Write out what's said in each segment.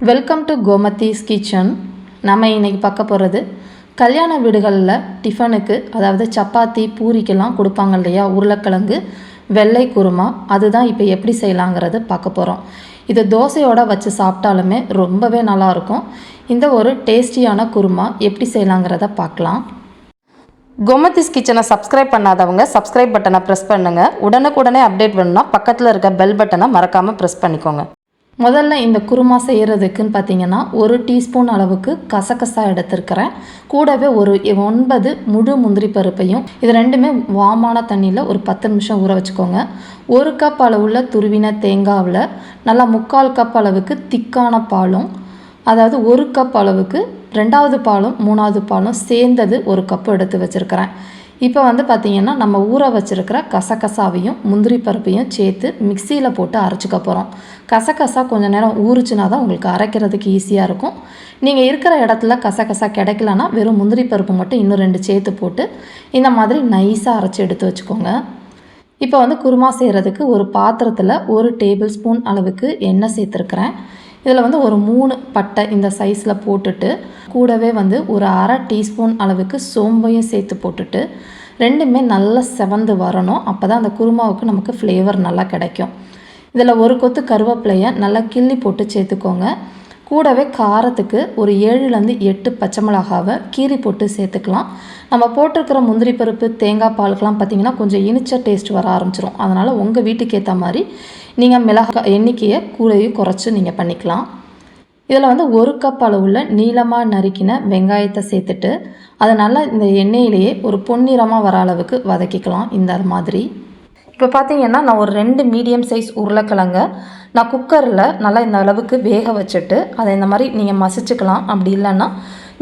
Welcome to Gomathi's kitchen. நம்ம இன்றைக்கி பார்க்க போகிறது கல்யாண வீடுகளில் டிஃபனுக்கு, அதாவது சப்பாத்தி பூரிக்கெல்லாம் கொடுப்பாங்க இல்லையா, உருளைக்கிழங்கு வெள்ளை குருமா. அதுதான் இப்போ எப்படி செய்யலாங்கிறது பார்க்க போகிறோம். இது தோசையோடு வச்சு சாப்பிட்டாலுமே ரொம்பவே நல்லாயிருக்கும். இந்த ஒரு டேஸ்டியான குருமா எப்படி செய்யலாங்கிறத பார்க்கலாம். கோமதிஸ் கிச்சனை சப்ஸ்கிரைப் பண்ணாதவங்க சப்ஸ்கிரைப் பட்டனை ப்ரெஸ் பண்ணுங்கள். உடனுக்குடனே அப்டேட் வேணும்னா பக்கத்தில் இருக்க பெல் பட்டனை மறக்காமல் ப்ரெஸ் பண்ணிக்கோங்க. முதல்ல இந்த குருமா செய்கிறதுக்குன்னு பார்த்தீங்கன்னா 1 டீஸ்பூன் அளவுக்கு கசகசா எடுத்துருக்கிறேன். கூடவே ஒரு 9 முழு முந்திரி பருப்பையும், இது ரெண்டுமே வாமான தண்ணியில் ஒரு 10 நிமிஷம் ஊற வச்சுக்கோங்க. 1 கப் அளவுள்ள துருவின தேங்காவில் நல்லா 3/4 கப் அளவுக்கு திக்கான பாலும், அதாவது 1 கப் அளவுக்கு 2வது பாலும் 3வது பாலும் சேர்ந்தது 1 கப்பு எடுத்து வச்சுருக்கிறேன். இப்போ பார்த்திங்கன்னா நம்ம ஊற வச்சுருக்கிற கசகசாவையும் முந்திரி பருப்பையும் சேர்த்து மிக்சியில் போட்டு அரைச்சிக்க போகிறோம். கசகசா கொஞ்சம் நேரம் ஊறிச்சுனா தான் உங்களுக்கு அரைக்கிறதுக்கு ஈஸியாக இருக்கும். நீங்கள் இருக்கிற இடத்துல கசகசா கிடைக்கலன்னா வெறும் முந்திரி பருப்பு மட்டும் இன்னும் 2 சேர்த்து போட்டு இந்த மாதிரி நைஸாக அரைச்சி எடுத்து வச்சுக்கோங்க. இப்போ குருமா செய்கிறதுக்கு ஒரு பாத்திரத்தில் 1 டேபிள் ஸ்பூன் அளவுக்கு எண்ணெய் சேர்த்துருக்குறேன். இதில் ஒரு 3 பட்டை இந்த சைஸில் போட்டுட்டு, கூடவே ஒரு அரை டீஸ்பூன் அளவுக்கு சோம்பையும் சேர்த்து போட்டுட்டு, ரெண்டுமே நல்லா செவந்து வரணும். அப்போ தான் அந்த குருமாவுக்கு நமக்கு ஃப்ளேவர் நல்லா கிடைக்கும். இதில் 1 கொத்து கருவேப்பிலையை நல்லா கிள்ளி போட்டு சேர்த்துக்கோங்க. கூடவே காரத்துக்கு ஒரு 7லேருந்து 8 பச்சை மிளகாவை கீரி போட்டு சேர்த்துக்கலாம். நம்ம போட்டிருக்கிற முந்திரி பருப்பு தேங்காய் பாலுக்கெலாம் பார்த்திங்கன்னா கொஞ்சம் இனிச்ச டேஸ்ட் வர ஆரம்பிச்சிடும். அதனால் உங்கள் வீட்டுக்கு ஏற்ற மாதிரி நீங்கள் மிளகாய் எண்ணிக்கையை கூடயும் குறைச்சி நீங்கள் பண்ணிக்கலாம். இதில் 1 கப் அளவுள்ள நீளமாக நறுக்கின வெங்காயத்தை சேர்த்துட்டு அதை நல்லா இந்த எண்ணெயிலேயே ஒரு பொன்னிறமாக வர அளவுக்கு வதக்கிக்கலாம். இந்த மாதிரி இப்போ பார்த்திங்கன்னா நான் ஒரு 2 மீடியம் சைஸ் உருளைக்கிழங்க நான் குக்கரில் நல்லா இந்த அளவுக்கு வேக வச்சுட்டு அதை இந்த மாதிரி நீங்கள் மசிச்சுக்கலாம். அப்படி இல்லைன்னா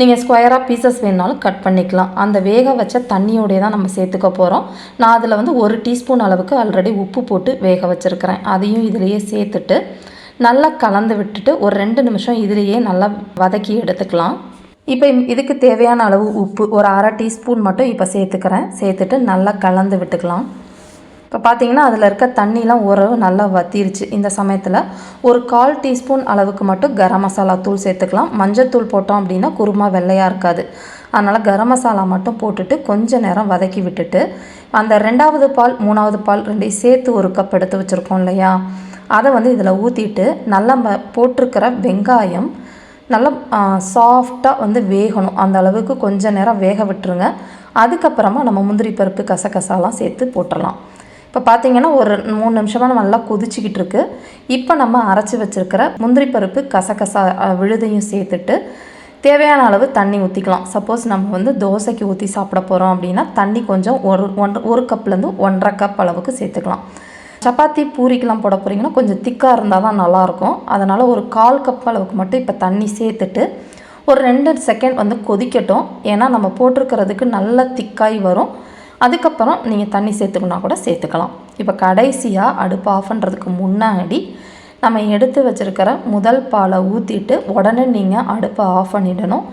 நீங்கள் ஸ்கொயராக பீசஸ் வேணாலும் கட் பண்ணிக்கலாம். அந்த வேக வச்ச தண்ணியோடைய தான் நம்ம சேர்த்துக்க போகிறோம். நான் அதில் 1 டீஸ்பூன் அளவுக்கு ஆல்ரெடி உப்பு போட்டு வேக வச்சுருக்கிறேன். அதையும் இதிலையே சேர்த்துட்டு நல்லா கலந்து விட்டுட்டு ஒரு 2 நிமிஷம் இதிலையே நல்லா வதக்கி எடுத்துக்கலாம். இப்போ இதுக்கு தேவையான அளவு உப்பு ஒரு அரை டீஸ்பூன் மட்டும் இப்போ சேர்த்துக்கிறேன். சேர்த்துட்டு நல்லா கலந்து விட்டுக்கலாம். இப்போ பார்த்திங்கன்னா அதில் இருக்க தண்ணிலாம் ஓரளவு நல்லா வத்திருச்சு. இந்த சமயத்தில் ஒரு 1/4 டீஸ்பூன் அளவுக்கு மட்டும் கரம் மசாலா தூள் சேர்த்துக்கலாம். மஞ்சத்தூள் போட்டோம் அப்படின்னா குருமா வெள்ளையாக இருக்காது. அதனால் கரம் மசாலா மட்டும் போட்டுட்டு கொஞ்சம் நேரம் வதக்கி விட்டுட்டு, அந்த 2வது பால் 3வது பால் 2 சேர்த்து 1 கப் எடுத்து வச்சுருக்கோம் இல்லையா, அதை இதில் ஊற்றிட்டு நல்லா போட்டிருக்கிற வெங்காயம் நல்லா சாஃப்டாக வேகணும். அந்த அளவுக்கு கொஞ்சம் நேரம் வேக விட்டுருங்க. அதுக்கப்புறமா நம்ம முந்திரி பருப்பு கசகசாலாம் சேர்த்து போட்டுடலாம். இப்போ பார்த்திங்கன்னா ஒரு 3 நிமிஷமாக நல்லா கொதிச்சிக்கிட்டு இருக்குது. இப்போ நம்ம அரைச்சி வச்சுருக்கிற முந்திரி பருப்பு கசகசா விழுதையும் சேர்த்துட்டு தேவையான அளவு தண்ணி ஊற்றிக்கலாம். சப்போஸ் நம்ம தோசைக்கு ஊற்றி சாப்பிட போகிறோம் அப்படின்னா தண்ணி கொஞ்சம் ஒரு கப்லேருந்து 1.5 கப் அளவுக்கு சேர்த்துக்கலாம். சப்பாத்தி பூரிக்கெலாம் போட போகிறீங்கன்னா கொஞ்சம் திக்காக இருந்தால் தான் நல்லாயிருக்கும். அதனால் ஒரு 1/4 கப் அளவுக்கு மட்டும் இப்போ தண்ணி சேர்த்துட்டு ஒரு 2 செகண்ட் கொதிக்கட்டும். ஏன்னா நம்ம போட்டிருக்கிறதுக்கு நல்லா திக்காய் வரும். அதுக்கப்புறம் நீங்கள் தண்ணி சேர்த்துக்கணுன்னா கூட சேர்த்துக்கலாம். இப்போ கடைசியாக அடுப்பு ஆஃப் பண்ணுறதுக்கு முன்னாடி நம்ம எடுத்து வச்சுருக்கிற முதல் பாலை ஊற்றிட்டு உடனே நீங்கள் அடுப்பை ஆஃப் பண்ணிடணும்.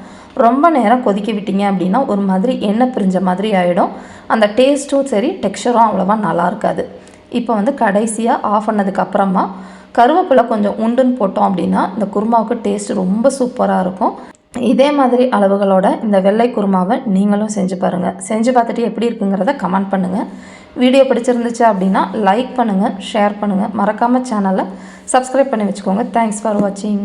ரொம்ப நேரம் கொதிக்க விட்டீங்க அப்படின்னா ஒரு மாதிரி எண்ணெய் பிரிஞ்ச மாதிரி ஆகிடும். அந்த டேஸ்ட்டும் சரி டெக்ஸ்சரும் அவ்வளோவா நல்லா இருக்காது. இப்போ கடைசியாக ஆஃப் பண்ணதுக்கப்புறமா கருவேப்பிலை கொஞ்சம் உண்டுன்னு போட்டோம் அப்படின்னா இந்த குருமாவுக்கு டேஸ்ட் ரொம்ப சூப்பராக இருக்கும். இதே மாதிரி அளவுகளோட இந்த வெள்ளை குருமாவை நீங்களும் செஞ்சு பாருங்கள். செஞ்சு பார்த்துட்டு எப்படி இருக்குங்கிறத கமெண்ட் பண்ணுங்கள். வீடியோ பிடிச்சிருந்துச்சு அப்படின்னா லைக் பண்ணுங்கள், ஷேர் பண்ணுங்கள். மறக்காமல் சேனலை சப்ஸ்கிரைப் பண்ணி வச்சுக்கோங்க. தேங்க்ஸ் ஃபார் வாட்சிங்.